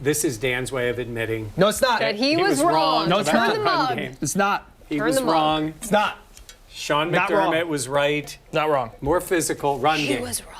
this is Dan's way of admitting. No, it's not. That he was wrong. No, it's Turn not. the mug. It's not. He Turn was the mug. wrong. It's not. Sean Not wrong. McDermott was right. Not wrong. More physical, run He game. was wrong.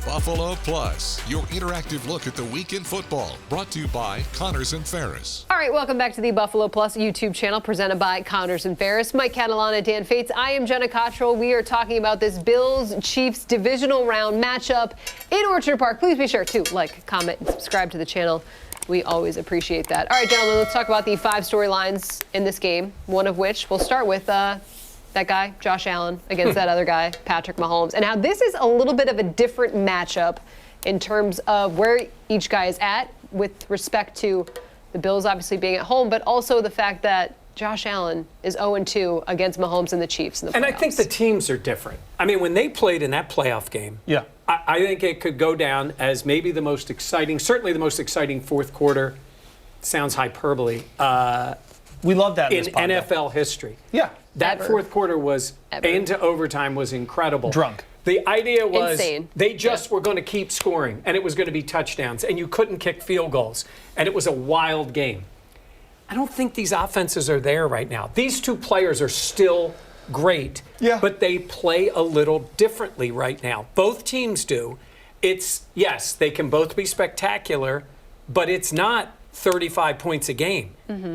Buffalo Plus, your interactive look at the week in football, brought to you by Connors and Ferris. All right, welcome back to the Buffalo Plus YouTube channel presented by Connors and Ferris. Mike Catalana, Dan Fates. I am Jenna Cottrell. We are talking about this Bills-Chiefs divisional round matchup in Orchard Park. Please be sure to like, comment, and subscribe to the channel. We always appreciate that. All right, gentlemen, let's talk about the 5 storylines in this game, one of which we'll start with that guy, Josh Allen, against that other guy, Patrick Mahomes. And how this is a little bit of a different matchup in terms of where each guy is at with respect to the Bills obviously being at home, but also the fact that Josh Allen is 0-2 against Mahomes and the Chiefs in the playoffs. And I think the teams are different. I mean, when they played in that playoff game, Yeah. I think it could go down as maybe the most exciting, certainly the most exciting fourth quarter, sounds hyperbole, We love that in this pod, NFL history. Yeah. That Ever. fourth quarter was Ever. into overtime was incredible. Drunk. The idea was Insane. they just were going to keep scoring, and it was going to be touchdowns, and you couldn't kick field goals, and it was a wild game. I don't think these offenses are there right now. These two players are still great, but they play a little differently right now. Both teams do. It's, yes, they can both be spectacular, but it's not 35 points a game.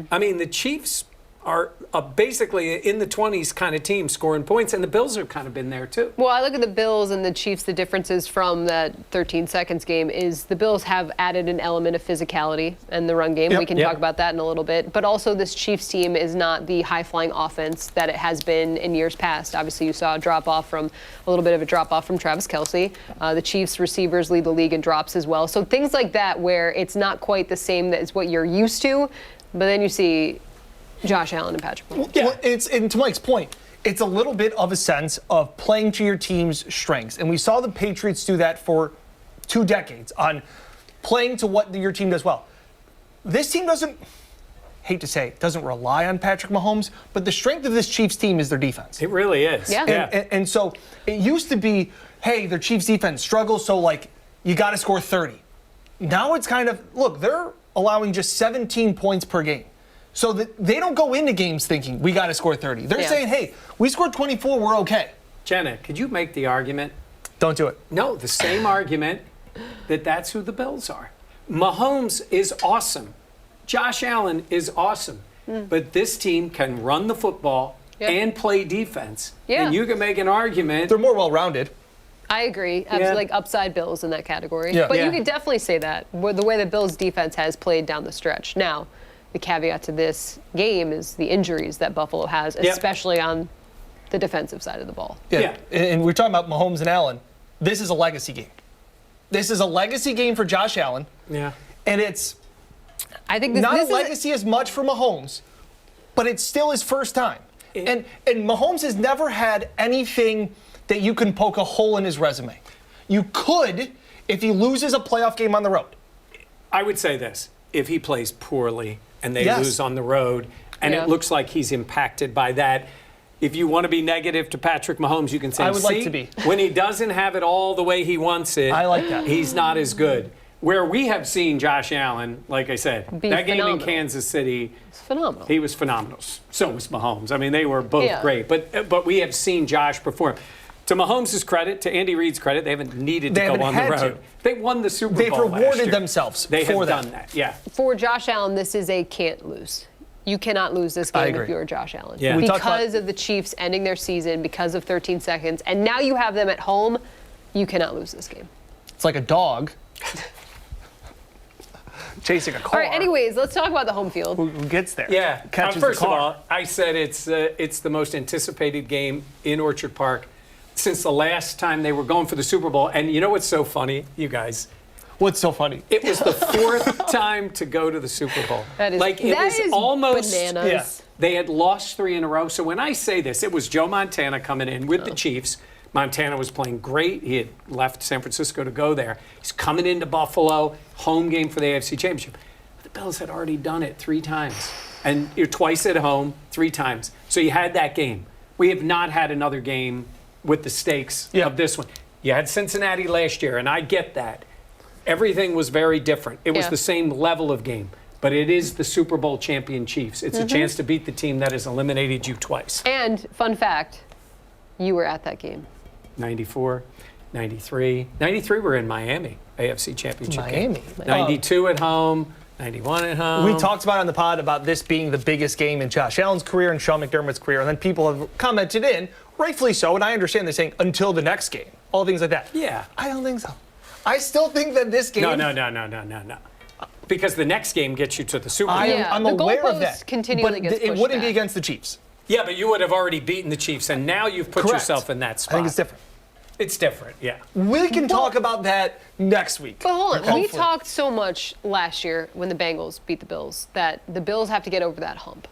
I mean, the Chiefs are basically in the 20s kind of team scoring points, and the Bills have kind of been there too. Well, I look at the Bills and the Chiefs, the differences from that 13 seconds game is the Bills have added an element of physicality in the run game. Yep. We can talk about that in a little bit. But also this Chiefs team is not the high-flying offense that it has been in years past. Obviously, you saw a little bit of a drop-off from Travis Kelce. The Chiefs receivers lead the league in drops as well. So things like that where it's not quite the same as what you're used to, but then you see Josh Allen and Patrick Mahomes. Well, and to Mike's point, it's a little bit of a sense of playing to your team's strengths. And we saw the Patriots do that for 2 decades on playing to what your team does well. This team doesn't rely on Patrick Mahomes, but the strength of this Chiefs team is their defense. It really is. Yeah. And so it used to be, hey, their Chiefs defense struggles, so like you got to score 30. Now it's kind of, look, they're allowing just 17 points per game. So that they don't go into games thinking we got to score 30. They're saying, hey, we scored 24, we're okay. Jenna, could you make the argument? Don't do it. No, the same argument that that's who the Bills are. Mahomes is awesome. Josh Allen is awesome. But this team can run the football and play defense. Yeah. And you can make an argument. They're more well-rounded. I agree. Absolutely, like upside Bills in that category. Yeah. But Yeah. you could definitely say that, the way the Bills' defense has played down the stretch. Now, the caveat to this game is the injuries that Buffalo has, especially on the defensive side of the ball. Yeah. And we're talking about Mahomes and Allen. This is a legacy game. This is a legacy game for Josh Allen. Yeah. And it's I think not this a legacy as much for Mahomes, but it's still his first time. And Mahomes has never had anything that you can poke a hole in his resume. You could if he loses a playoff game on the road. I would say this. If he plays poorly and they lose on the road, and it looks like he's impacted by that, if you want to be negative to Patrick Mahomes, you can say, I would like to be. When he doesn't have it all the way he wants it, I like that. He's not as good. Where we have seen Josh Allen, like I said, Be that game in phenomenal. Kansas City, It's phenomenal. he was phenomenal. So was Mahomes. I mean, they were both Yeah. great. But we have seen Josh perform. To Mahomes' credit, to Andy Reid's credit, they haven't needed to go on the road. They won the Super They've Bowl last rewarded year. themselves They for have that. done that, yeah. For Josh Allen, this is a can't lose. You cannot lose this I game agree. if you're Josh Allen. Yeah. We talked Because of the Chiefs ending their season, because of 13 seconds, and now you have them at home, you cannot lose this game. It's like a dog chasing a car. All right, anyways, let's talk about the home field. Who gets there? Yeah. Catches First the of car. all, I said it's the most anticipated game in Orchard Park since the last time they were going for the Super Bowl. And you know what's so funny, you guys? What's so funny? It was the 4th time to go to the Super Bowl. That is, like it that was is almost bananas. Yeah. They had lost 3 in a row. So when I say this, it was Joe Montana coming in with the Chiefs. Montana was playing great. He had left San Francisco to go there. He's coming into Buffalo, home game for the AFC Championship. The Bills had already done it 3 times. and you're twice at home, 3 times. So you had that game. We have not had another game with the stakes of this one. You had Cincinnati last year, and I get that. Everything was very different. It was the same level of game. But it is the Super Bowl champion Chiefs. It's a chance to beat the team that has eliminated you twice. And fun fact, you were at that game. 94, 93. 93 we're in Miami, AFC Championship game. Miami. 92 at home, 91 at home. We talked about on the pod about this being the biggest game in Josh Allen's career and Sean McDermott's career, and then people have commented in, rightfully so, and I understand they're saying until the next game, all things like that. Yeah. I don't think so. I still think that this game... No. Because the next game gets you to the Super Bowl. I'm the aware of goalpost that. continually but gets it pushed wouldn't be back. against the Chiefs. Yeah, but you would have already beaten the Chiefs, and now you've put Correct. yourself in that spot. I think it's different. It's different, yeah. We can talk about that next week. But hold on, we Hopefully. talked so much last year when the Bengals beat the Bills that the Bills have to get over that hump.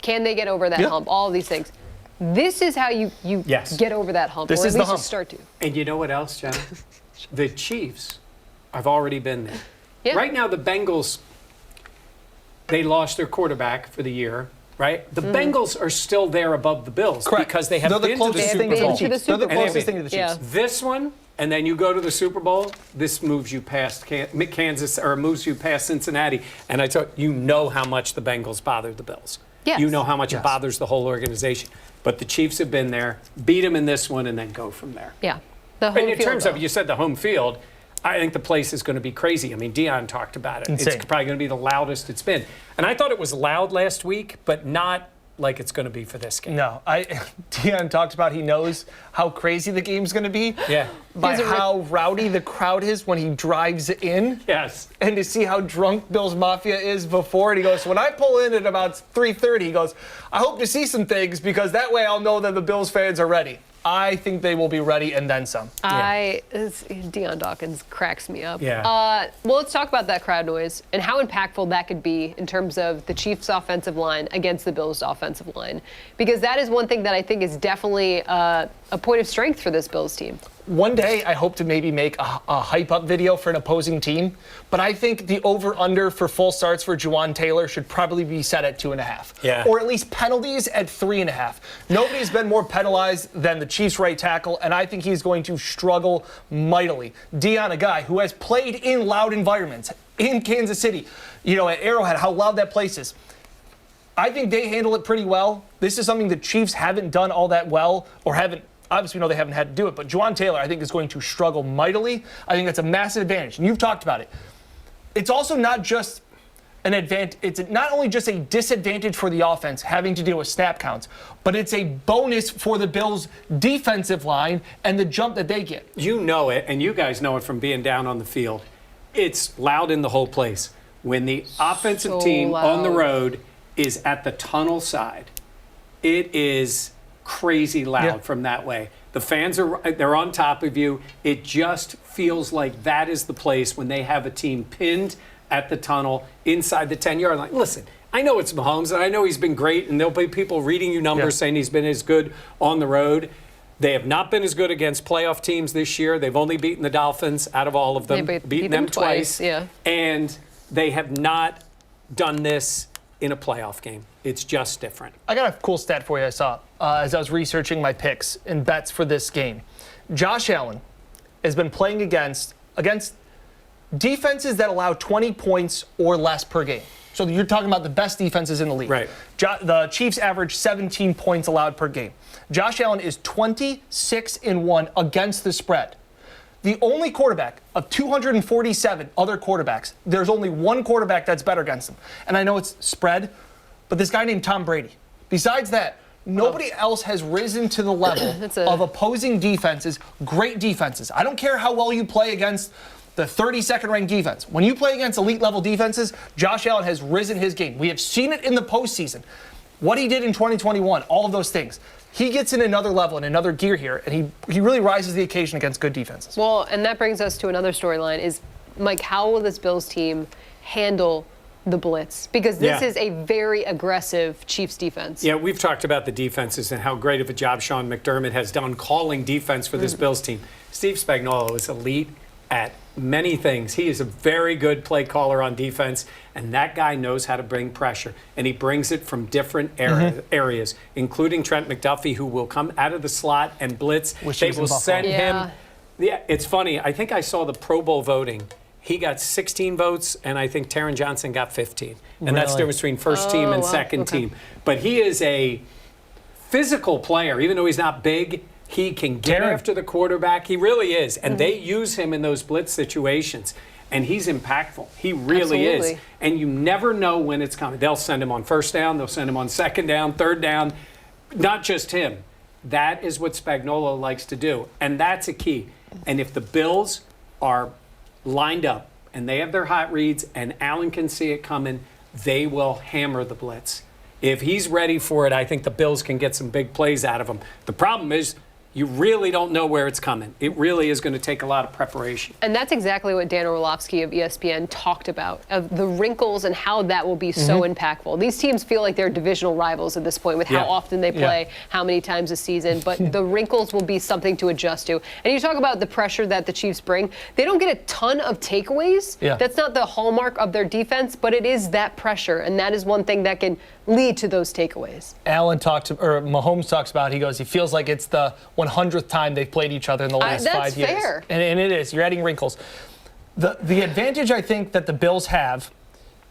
Can they get over that hump? All of these things. This is how you get over that hump, This or at is the least you hump. start to. And you know what else, John? The Chiefs have already been there. Yeah. Right now, the Bengals, they lost their quarterback for the year, right? The Bengals are still there above the Bills Correct. because they have They're the been to the closest Super thing to the Bowl. Chiefs. Chiefs. They're the Super Bowl. closest thing to the Chiefs. Yeah. This one, and then you go to the Super Bowl, this moves you past Kansas, or moves you past Cincinnati. And I told you know how much the Bengals bothered the Bills. Yes. You know how much Yes. it bothers the whole organization. But the Chiefs have been there, beat them in this one, and then go from there. Yeah. The home And in field, terms though. of, you said the home field, I think the place is going to be crazy. I mean, Dion talked about it. Insane. It's probably going to be the loudest it's been. And I thought it was loud last week, but not like it's going to be for this game. No, Dion talked about he knows how crazy the game's going to be. Yeah. By He's a how rowdy the crowd is when he drives in. Yes. And to see how drunk Bills Mafia is before. And he goes, when I pull in at about 3:30, he goes, I hope to see some things because that way I'll know that the Bills fans are ready. I think they will be ready and then some. Deion Dawkins cracks me up. Yeah. Well, let's talk about that crowd noise and how impactful that could be in terms of the Chiefs' offensive line against the Bills' offensive line. Because that is one thing that I think is definitely a point of strength for this Bills team. One day, I hope to maybe make a hype-up video for an opposing team, but I think the over-under for full starts for Juwan Taylor should probably be set at 2.5. Yeah. Or at least penalties at 3.5. Nobody's been more penalized than the Chiefs' right tackle, and I think he's going to struggle mightily. Dion, a guy who has played in loud environments, in Kansas City, at Arrowhead, how loud that place is. I think they handle it pretty well. This is something the Chiefs haven't done all that well, or haven't. Obviously, we know they haven't had to do it, but Juwan Taylor, I think, is going to struggle mightily. I think that's a massive advantage, and you've talked about it. It's also not just an advantage. It's not only just a disadvantage for the offense having to deal with snap counts, but it's a bonus for the Bills' defensive line and the jump that they get. You know it, and you guys know it from being down on the field. It's loud in the whole place. When the offensive So team on the loud. road is at the tunnel side, it is crazy loud from that way. The fans they're on top of you. It just feels like that is the place when they have a team pinned at the tunnel inside the 10-yard line. Listen, I know it's Mahomes, and I know he's been great, and there'll be people reading you numbers saying he's been as good on the road. They have not been as good against playoff teams this year. They've only beaten the Dolphins out of all of them. They beaten them twice. yeah. And they have not done this in a playoff game. It's just different. I got a cool stat for you I saw as I was researching my picks and bets for this game. Josh Allen has been playing against defenses that allow 20 points or less per game. So you're talking about the best defenses in the league. Right. The Chiefs average 17 points allowed per game. Josh Allen is 26-1 against the spread. The only quarterback of 247 other quarterbacks, there's only one quarterback that's better against them. And I know it's spread, but this guy named Tom Brady. Besides that, nobody else has risen to the level of opposing defenses, great defenses. I don't care how well you play against the 32nd ranked defense. When you play against elite level defenses, Josh Allen has risen his game. We have seen it in the postseason. What he did in 2021, all of those things. He gets in another level, in another gear here, and he really rises to the occasion against good defenses. Well, and that brings us to another storyline is, Mike, how will this Bills team handle the blitz? Because this is a very aggressive Chiefs defense. Yeah, we've talked about the defenses and how great of a job Sean McDermott has done calling defense for this Bills team. Steve Spagnuolo is elite at many things. He is a very good play caller on defense, and that guy knows how to bring pressure, and he brings it from different areas, including Trent McDuffie, who will come out of the slot and blitz. They will send him. Yeah, it's funny. I think I saw the Pro Bowl voting. He got 16 votes, and I think Taron Johnson got 15. And that's the difference between first team and second team. But he is a physical player, even though he's not big. He can get after the quarterback. He really is. And they use him in those blitz situations. And he's impactful. He really is. And you never know when it's coming. They'll send him on first down. They'll send him on second down, third down. Not just him. That is what Spagnuolo likes to do. And that's a key. And if the Bills are lined up and they have their hot reads and Allen can see it coming, they will hammer the blitz. If he's ready for it, I think the Bills can get some big plays out of him. The problem is you really don't know where it's coming. It really is going to take a lot of preparation. And that's exactly what Dan Orlovsky of ESPN talked about, of the wrinkles and how that will be so impactful. These teams feel like they're divisional rivals at this point with how often they play, how many times a season, but the wrinkles will be something to adjust to. And you talk about the pressure that the Chiefs bring. They don't get a ton of takeaways. That's not the hallmark of their defense, but it is that pressure, and that is one thing that can lead to those takeaways. Mahomes talks about, he goes, he feels like it's the 100th time they've played each other in the last 5 years. That's fair. And it is. You're adding wrinkles. The advantage I think that the Bills have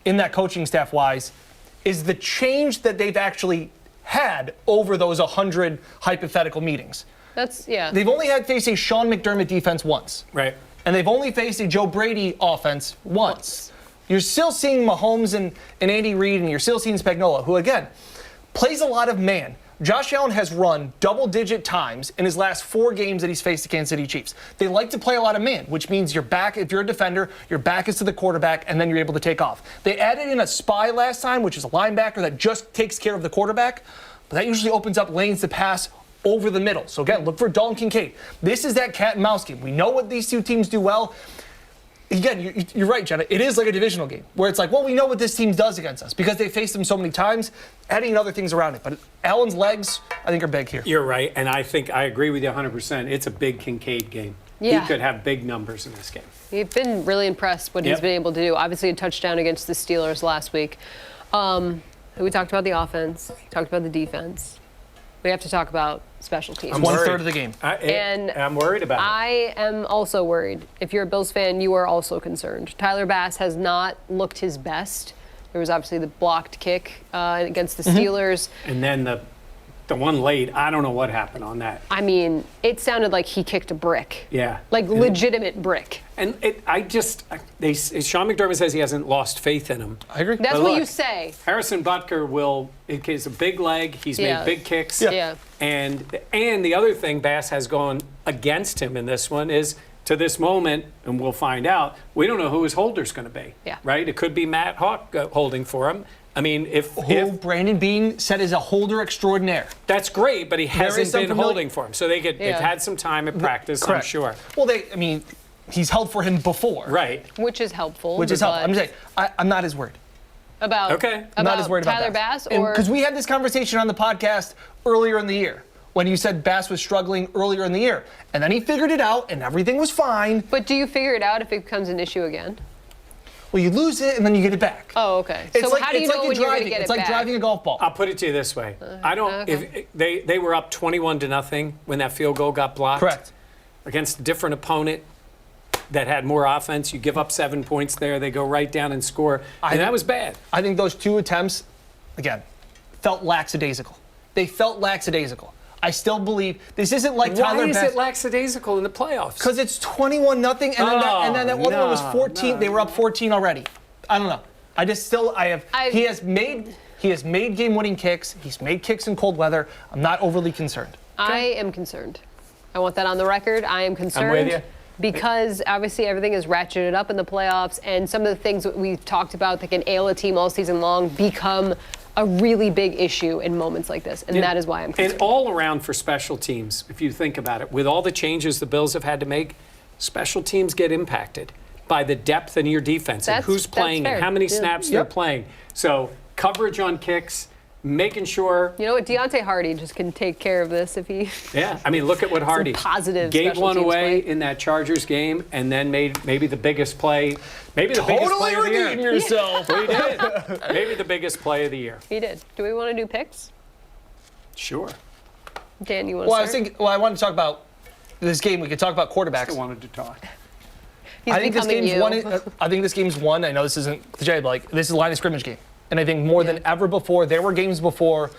in that coaching staff-wise is the change that they've actually had over those 100 hypothetical meetings. They've only had faced a Sean McDermott defense once. Right. And they've only faced a Joe Brady offense once. You're still seeing Mahomes and Andy Reid, and you're still seeing Spagnuolo, who, again, plays a lot of man. Josh Allen has run double-digit times in his last 4 games that he's faced the Kansas City Chiefs. They like to play a lot of man, which means your back, if you're a defender, your back is to the quarterback, and then you're able to take off. They added in a spy last time, which is a linebacker that just takes care of the quarterback, but that usually opens up lanes to pass over the middle. So, again, look for Dalton Kincaid. This is that cat and mouse game. We know what these two teams do well. Again, you're right, Jenna. It is like a divisional game where it's like, well, we know what this team does against us because they faced them so many times, adding other things around it. But Allen's legs, I think, are big here. You're right, and I think I agree with you 100%. It's a big Kincaid game. Yeah. He could have big numbers in this game. You've been really impressed what he's been able to do. Obviously, a touchdown against the Steelers last week. We talked about the offense, talked about the defense. We have to talk about special teams. I'm 1/3 of the game. And I'm worried about it. I am also worried. If you're a Bills fan, you are also concerned. Tyler Bass has not looked his best. There was obviously the blocked kick against the Steelers. And then the one late, I don't know what happened on that. I mean, it sounded like he kicked a brick. Yeah. Like legitimate brick. And Sean McDermott says he hasn't lost faith in him. I agree. That's what you say. Harrison Butker he's a big leg. He's made big kicks. Yeah. And the other thing Bass has gone against him in this one is, to this moment, and we'll find out, we don't know who his holder's going to be. Yeah. Right? It could be Matt Hawk holding for him. I mean, if Brandon Beane said is a holder extraordinaire. That's great, but he hasn't been holding for him. So they've had some time at practice, I'm sure. Well, he's held for him before. Right. Which is helpful. I'm just saying, I'm not as worried. I'm not as worried about Tyler Bass, because we had this conversation on the podcast earlier in the year when you said Bass was struggling earlier in the year, and then he figured it out and everything was fine. But do you figure it out if it becomes an issue again? Well, you lose it and then you get it back. Oh, okay. So how do you know when you're going to get it back? It's like driving a golf ball. I'll put it to you this way. If they were up 21-0 when that field goal got blocked. Correct. Against a different opponent that had more offense, you give up 7 points there, they go right down and score. And that was bad. I think those 2 attempts, again, felt lackadaisical. They felt lackadaisical. I still believe this isn't like Tyler Bass. Why is it lackadaisical in the playoffs? Because it's 21-0, and then that other one was 14. They were up 14 already. I don't know. He has made game-winning kicks. He's made kicks in cold weather. I'm not overly concerned. I am concerned. I want that on the record. I am concerned. I'm with you. Because obviously everything is ratcheted up in the playoffs, and some of the things that we've talked about that can ail a team all season long become a really big issue in moments like this, and that is why I'm concerned. And all around for special teams, if you think about it, with all the changes the Bills have had to make, special teams get impacted by the depth in your defense and who's playing and how many snaps they're playing. So coverage on kicks, making sure. You know what? Deontay Hardy just can take care of this if he. Yeah, I mean, look at what Hardy positive gave special one teams away play. in that Chargers game, and then made maybe the biggest play, biggest play Totally of the year. redeem yourself. He did. Maybe the biggest play of the year. He did. Do we want to do picks? Sure. Dan, you want to Well, start? I wanted to talk about this game. We could talk about quarterbacks. I wanted to talk. He's I think this becoming game's you. one. I think this game's one. I know this isn't cliche, but like this is a line of scrimmage game, and I think more than ever before, there were games before.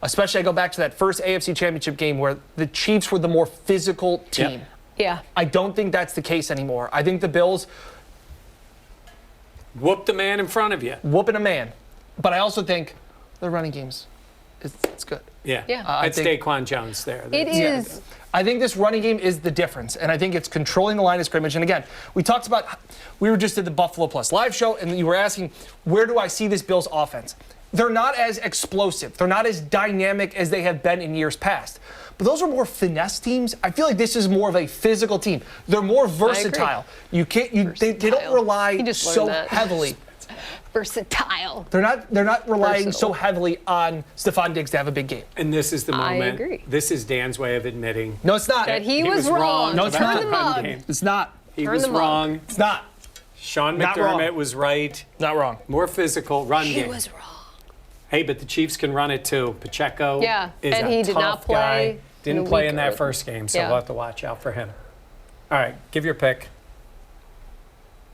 Especially, I go back to that first AFC Championship game where the Chiefs were the more physical team. Yeah. I don't think that's the case anymore. I think the Bills Whoop the man in front of you. whooping a man, but I also think the running games, it's good. Yeah. Yeah. It's think- Daquan Jones there. It is. I think this running game is the difference, and I think it's controlling the line of scrimmage. And again, we were just at the Buffalo Plus live show, and you were asking, where do I see this Bills offense? They're not as explosive. They're not as dynamic as they have been in years past. But those are more finesse teams. I feel like this is more of a physical team. They're more versatile. They don't Versatile. rely You just learned so that. heavily. Versatile. They're not relying Versatile. so heavily on Stephon Diggs to have a big game. And this is the I moment. agree. This is Dan's way of admitting No, it's not. That he was wrong. No, it's about not. the Turn the run mug. game. It's not. He Turn was the mug. wrong. It's not. Sean Not wrong. McDermott was right. Not wrong. More physical run He game. was wrong. Hey, but the Chiefs can run it too. Pacheco Yeah, is and a he did tough not play guy. in Didn't a play week in that or- first game, so Yeah. we'll have to watch out for him. All right, give your pick.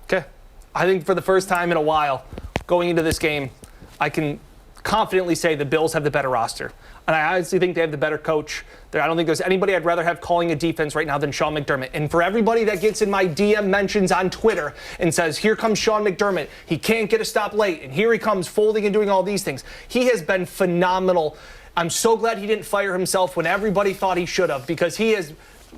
Okay. I think for the first time in a while, going into this game, I can confidently say the Bills have the better roster. And I honestly think they have the better coach. I don't think there's anybody I'd rather have calling a defense right now than Sean McDermott. And for everybody that gets in my DM mentions on Twitter and says, here comes Sean McDermott, he can't get a stop late, and here he comes folding and doing all these things. He has been phenomenal. I'm so glad he didn't fire himself when everybody thought he should have, because he has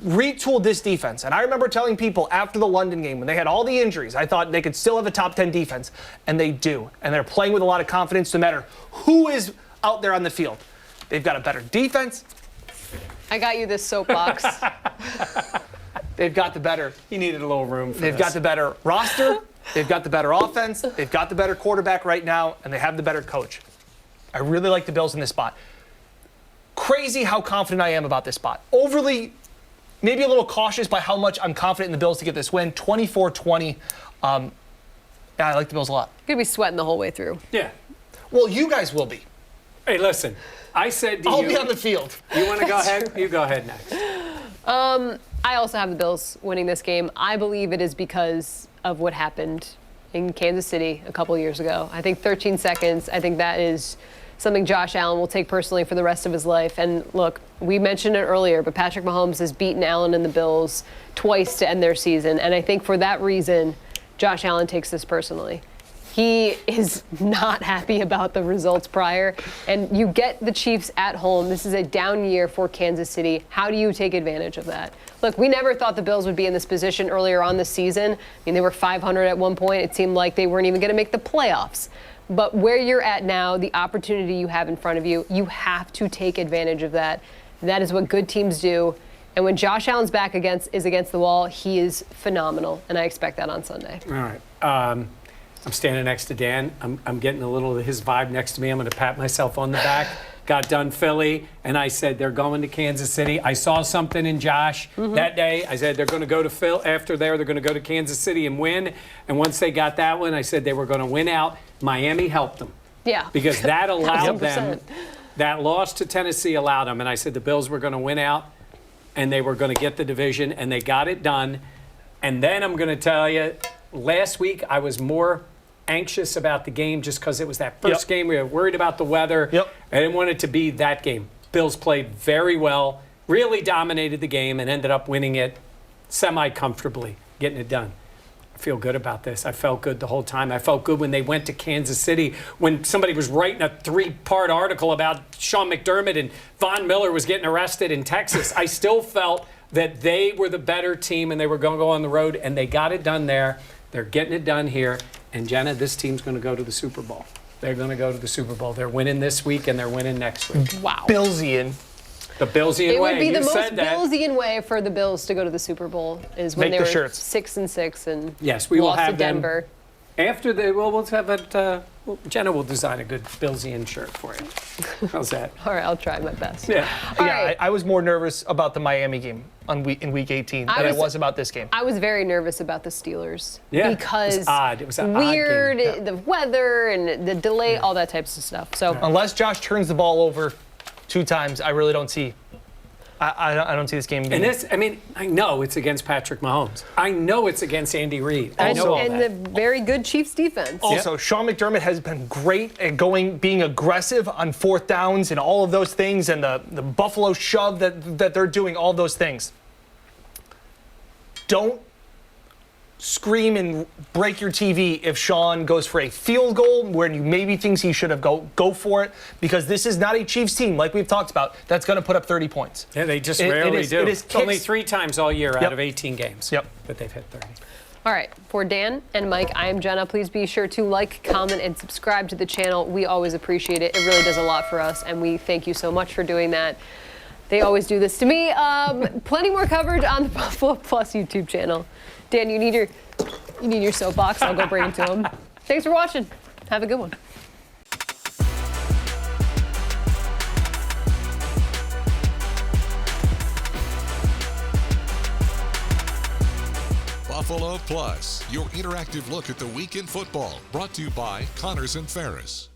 retooled this defense. And I remember telling people after the London game, when they had all the injuries, I thought they could still have a top 10 defense. And they do. And they're playing with a lot of confidence no matter who is out there on the field. They've got a better defense. I got you this soapbox. They've got the better. He needed a little room for They've this. got the better roster. They've got the better offense. They've got the better quarterback right now, and they have the better coach. I really like the Bills in this spot. Crazy how confident I am about this spot. Overly, maybe a little cautious by how much I'm confident in the Bills to get this win. 24-20. Yeah, I like the Bills a lot. You're going to be sweating the whole way through. Yeah. Well, you guys will be. Hey, listen. I said to I'll you. be on the field. You want to go ahead? You go ahead next. I also have the Bills winning this game. I believe it is because of what happened in Kansas City a couple years ago. I think 13 seconds, I think that is something Josh Allen will take personally for the rest of his life. And look, we mentioned it earlier, but Patrick Mahomes has beaten Allen and the Bills twice to end their season. And I think for that reason, Josh Allen takes this personally. He is not happy about the results prior. And you get the Chiefs at home. This is a down year for Kansas City. How do you take advantage of that? Look, we never thought the Bills would be in this position earlier on this season. I mean, they were 500 at one point. It seemed like they weren't even going to make the playoffs. But where you're at now, the opportunity you have in front of you, you have to take advantage of that. That is what good teams do. And when Josh Allen's back is against the wall, he is phenomenal. And I expect that on Sunday. All right. I'm standing next to Dan. I'm getting a little of his vibe next to me. I'm going to pat myself on the back. Got done Philly, and I said they're going to Kansas City. I saw something in Josh that day. I said they're going to go to Phil. After there, they're going to go to Kansas City and win. And once they got that one, I said they were going to win out. Miami helped them. Yeah. Because that allowed them. 100%. That loss to Tennessee allowed them. And I said the Bills were going to win out, and they were going to get the division, and they got it done. And then I'm going to tell you, last week I was more anxious about the game just because it was that first game. We were worried about the weather. I didn't want it to be that game. Bills played very well, really dominated the game, and ended up winning it semi-comfortably, getting it done. I feel good about this. I felt good the whole time. I felt good when they went to Kansas City, when somebody was writing a 3-part article about Sean McDermott and Von Miller was getting arrested in Texas. I still felt that they were the better team and they were going to go on the road, and they got it done there. They're getting it done here. And Jenna, this team's going to go to the Super Bowl. They're going to go to the Super Bowl. They're winning this week and they're winning next week. Wow. Billsian. The Billsian It way. would be the You most said that. Billsian way for the Bills to go to the Super Bowl is when Make they the were shirts. 6-6 and Yes, we will lost have to them. Denver. After we'll have it. Jenna will design a good Billsian shirt for you. How's that? All right, I'll try my best. Yeah. All Yeah, right. I was more nervous about the Miami game in week 18 than I was about this game. I was very nervous about the Steelers Yeah, because it was odd. It was an odd weird, game. the weather and the delay, all that types of stuff. So Unless Josh turns the ball over 2 times, I really don't see. I don't see this game being. And this, I mean, I know it's against Patrick Mahomes. I know it's against Andy Reid. I and, know all and that. the very good Chiefs defense. Also, Sean McDermott has been great at being aggressive on 4th downs and all of those things, and the Buffalo shove that they're doing, all those things. Don't scream and break your TV if Sean goes for a field goal where you maybe thinks he should have go for it, because this is not a Chiefs team, like we've talked about, that's going to put up 30 points. Yeah, they just It rarely is- do. it is It's only kicks- 3 times all year out Yep. of 18 games Yep. that they've hit 30. All right, for Dan and Mike, I am Jenna. Please be sure to like, comment, and subscribe to the channel. We always appreciate it. It really does a lot for us, and we thank you so much for doing that. They always do this to me. Plenty more coverage on the Buffalo Plus YouTube channel. Dan, you need your soapbox. I'll go bring it to him. Thanks for watching. Have a good one. Buffalo Plus, your interactive look at the week in football, brought to you by Connors and Ferris.